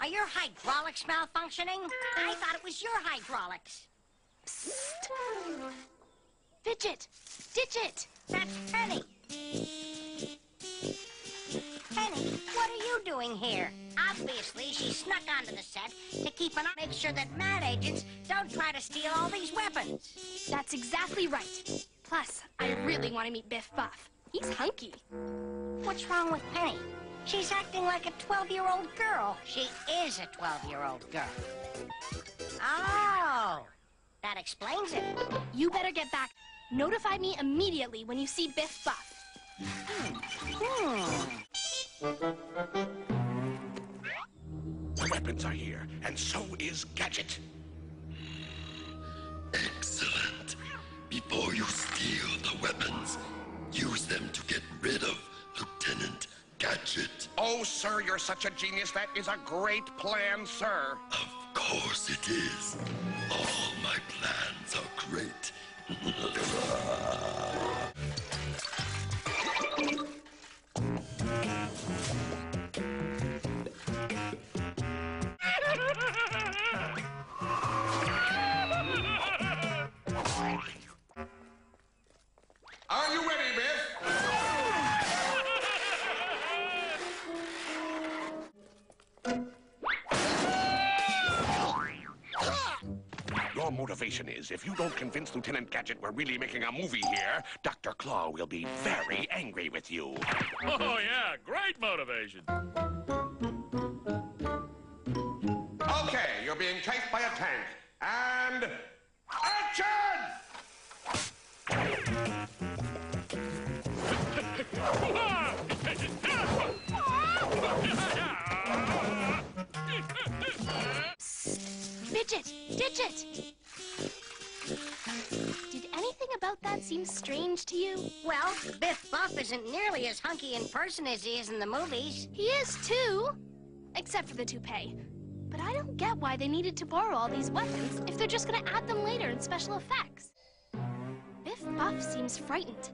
Are your hydraulics malfunctioning? I thought it was your hydraulics. Psst. Fidget! Digit! That's Penny. Penny, what are you doing here? Obviously, she snuck onto the set to keep an eye, make sure that M.A.D agents don't try to steal all these weapons. That's exactly right. Plus, I really want to meet Biff Buff. He's hunky. What's wrong with Penny? She's acting like a 12-year-old girl. She is a 12-year-old girl. Oh, that explains it. You better get back. Notify me immediately when you see Biff Buff. The weapons are here, and so is Gadget. Excellent. Before you steal the weapons, use them to get rid of Lieutenant Gadget. Oh, sir, you're such a genius. That is a great plan, sir. Of course it is. All my plans are great. Are you ready, Biff? Your motivation is, if you don't convince Lieutenant Gadget we're really making a movie here, Dr. Claw will be very angry with you. Oh, yeah, great motivation. Okay, you're being chased by a tank. And... action! Fidget! Digit! Did anything about that seem strange to you? Well, Biff Buff isn't nearly as hunky in person as he is in the movies. He is too! Except for the toupee. But I don't get why they needed to borrow all these weapons if they're just gonna add them later in special effects. Biff Buff seems frightened.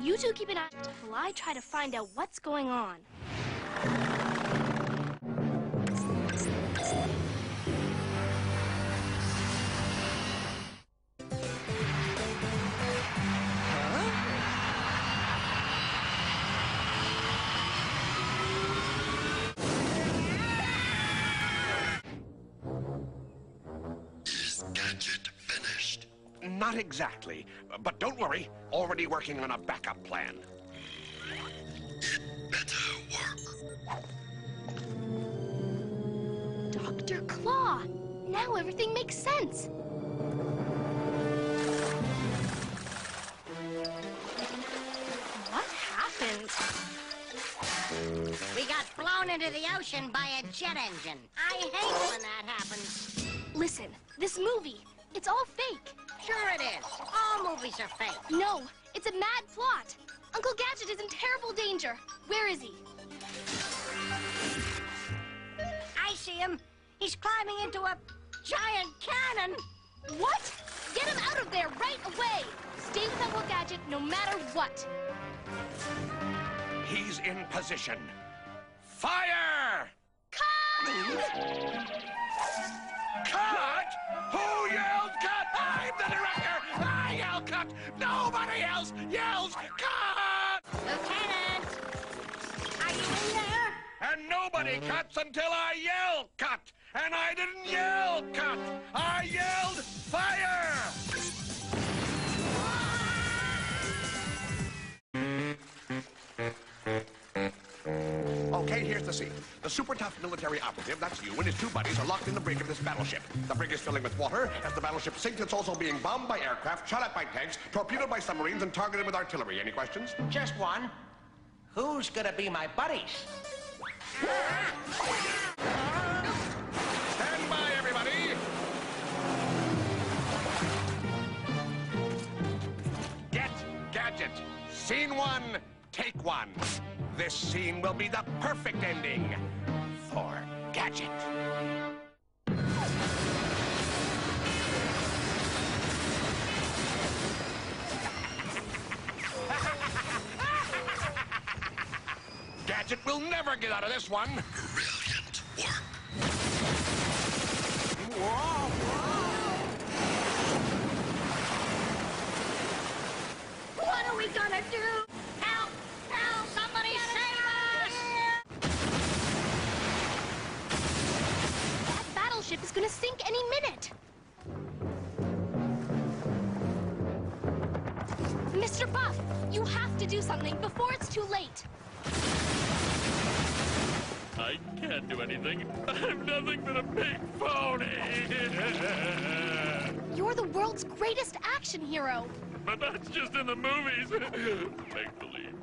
You two keep an eye out while I try to find out what's going on. Is Gadget finished? Not exactly, but don't worry. Already working on a backup plan. It better work. Dr.Claw! Now everything makes sense. What happened? We got blown into the ocean by a jet engine. I hate when that happens. Listen, this movie, it's all fake. Sure it is. All movies are fake. No, it's a mad plot. Uncle Gadget is in terrible danger. Where is he? I see him. He's climbing into a giant cannon. What? Get him out of there right away! Stay with Uncle Gadget no matter what. He's in position. Fire! Cut! Cut? Who yelled cut? I'm the director! I yell cut! Nobody else yells cut! Lieutenant! Are you in there? And nobody cuts until I yell cut! And I didn't yell cut! I yelled fire! Okay, here's the scene. The super tough military operative, that's you, and his two buddies are locked in the brig of this battleship. The brig is filling with water. As the battleship sinks, it's also being bombed by aircraft, shot at by tanks, torpedoed by submarines, and targeted with artillery. Any questions? Just one. Who's gonna be my buddies? Stand by, everybody! Get Gadget. Scene 1, take 1. This scene will be the perfect ending for Gadget. Gadget will never get out of this one. Brilliant work. What are we gonna do? Help! Help! Somebody save us! That battleship is gonna sink any minute. Mr. Buff, you have to do something before it's too late. I can't do anything. I'm nothing but a big phony. You're the world's greatest action hero. But that's just in the movies. Make believe.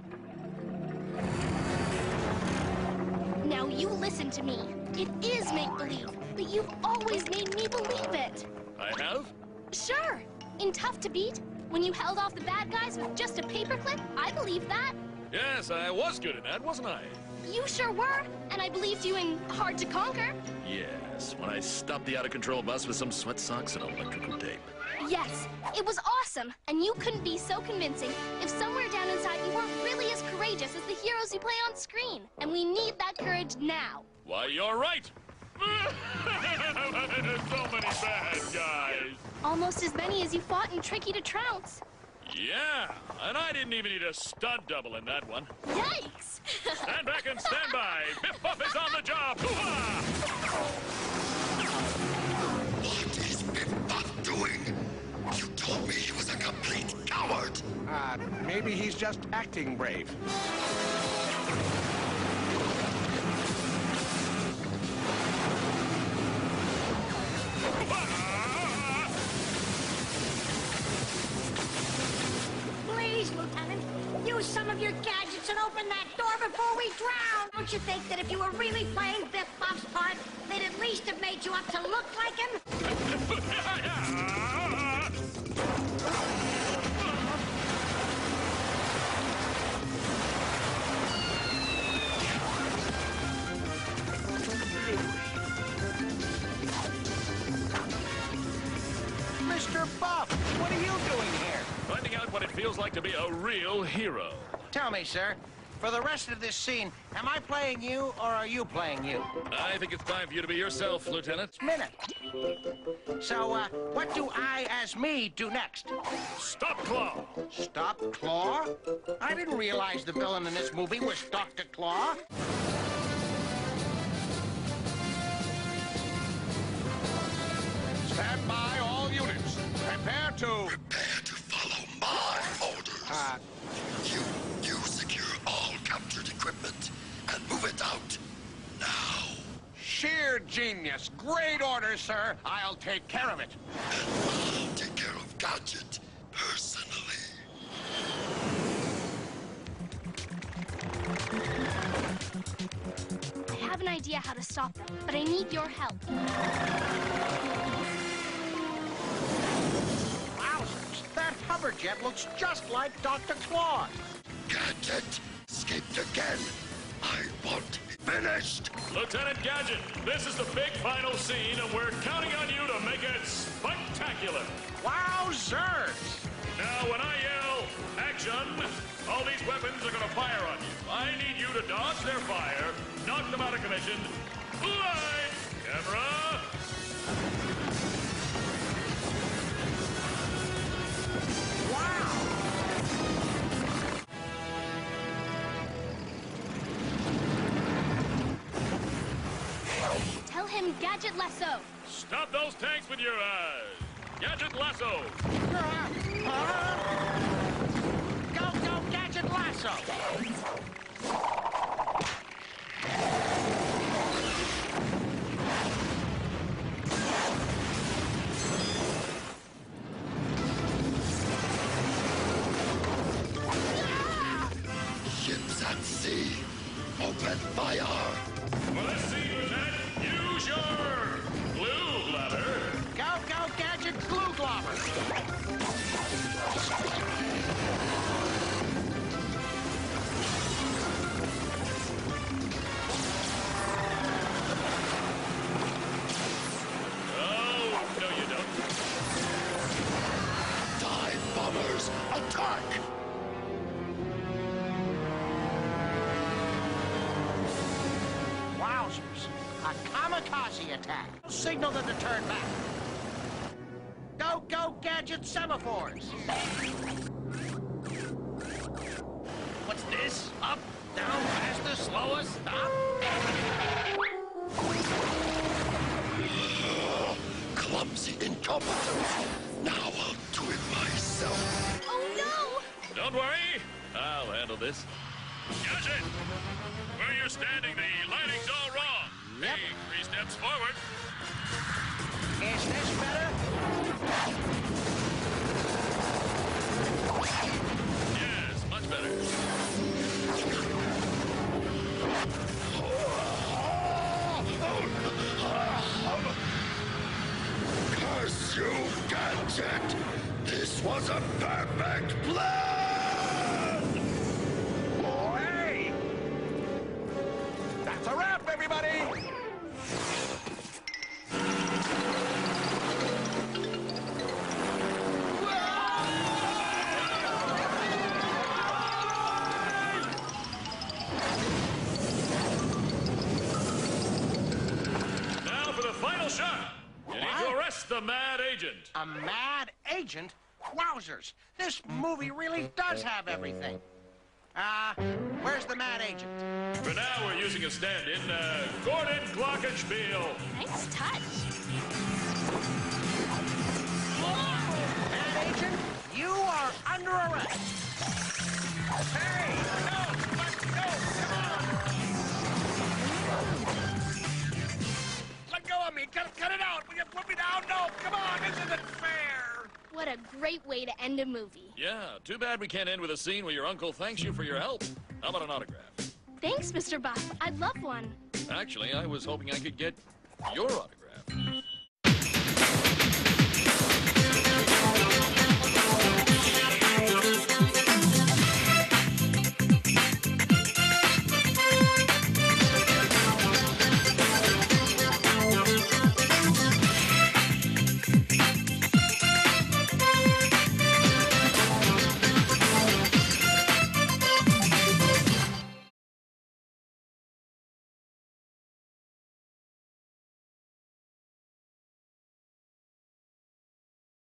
Now you listen to me. It is make-believe, but you've always made me believe it. I have? Sure. In Tough to Beat, when you held off the bad guys with just a paperclip, I believed that. Yes, I was good at that, wasn't I? You sure were, and I believed you in Hard to Conquer. Yes, when I stopped the out-of-control bus with some sweat socks and electrical tape. Yes, it was awesome, and you couldn't be so convincing if somewhere down inside you weren't really as courageous as the heroes you play on screen. And we need that courage now. Why, you're right. So many bad guys. Almost as many as you fought in Tricky to Trounce. Yeah, and I didn't even need a stunt double in that one. Yikes! Stand back and stand by. Biff Buff is on the job. Hoo-ha! What is Biff Buff doing? You told me he was a complete coward. Maybe he's just acting brave. Please, Lieutenant, use some of your gadgets and open that door before we drown. Don't you think that if you were really playing Biff Buff's part, they'd at least have made you up to look like him? Mr. Buff, what are you doing here? Finding out what it feels like to be a real hero. Tell me, sir, for the rest of this scene, am I playing you or are you playing you? I think it's time for you to be yourself, Lieutenant. Minute. So, what do I, as me, do next? Stop Claw! Stop Claw? I didn't realize the villain in this movie was Dr. Claw. Stand by, all units. Prepare to... Prepare to follow my orders. You secure all captured equipment and move it out now. Sheer genius. Great order, sir. I'll take care of it. And I'll take care of Gadget personally. I have an idea how to stop them, but I need your help. Wowzers, that hover jet looks just like Dr. Claw. Gadget escaped again. I want it finished. Lieutenant Gadget, this is the big final scene, and we're counting on you to make it spectacular. Wowzers! Now, when I yell, action, all these weapons are going to fire on you. I need you to dodge their fire, knock them out of commission. Lights, camera. Tell him Gadget Lasso. Stop those tanks with your Gadget Lasso. Go, Gadget Lasso! Ships at sea. Open fire. Well, let's see, Lieutenant. Use your glue ladder. Go, Gadget Glue Globber! Oh, no, you don't. Dive bombers, attack! Wowzers! A kamikaze attack. Signal them to turn back. Go, go, Gadget semaphores. What's this? Up, down, faster, slower, stop? Clumsy incompetence. Now I'll do it myself. Oh no! Don't worry, I'll handle this. Gadget! Where you're standing, the lighting's all wrong. Yep. Hey, 3 steps forward. Is this better? Yes, much better. Curse you, Gadget! This was a perfect plan! Hey! That's a wrap, everybody! Now for the final shot. You need to arrest the mad agent. A mad agent? Wowzers! This movie really does have everything. Where's the mad agent? For now, we're using a stand-in, Gordon Glockenspiel. Nice touch. Mad agent, you are under arrest. Hey! No! No! Come on! Let go of me! Cut it out! Will you put me down? No! Come on! This isn't fair! What a great way to end a movie. Yeah, too bad we can't end with a scene where your uncle thanks you for your help. How about an autograph? Thanks, Mr. Buff. I'd love one. Actually, I was hoping I could get your autograph.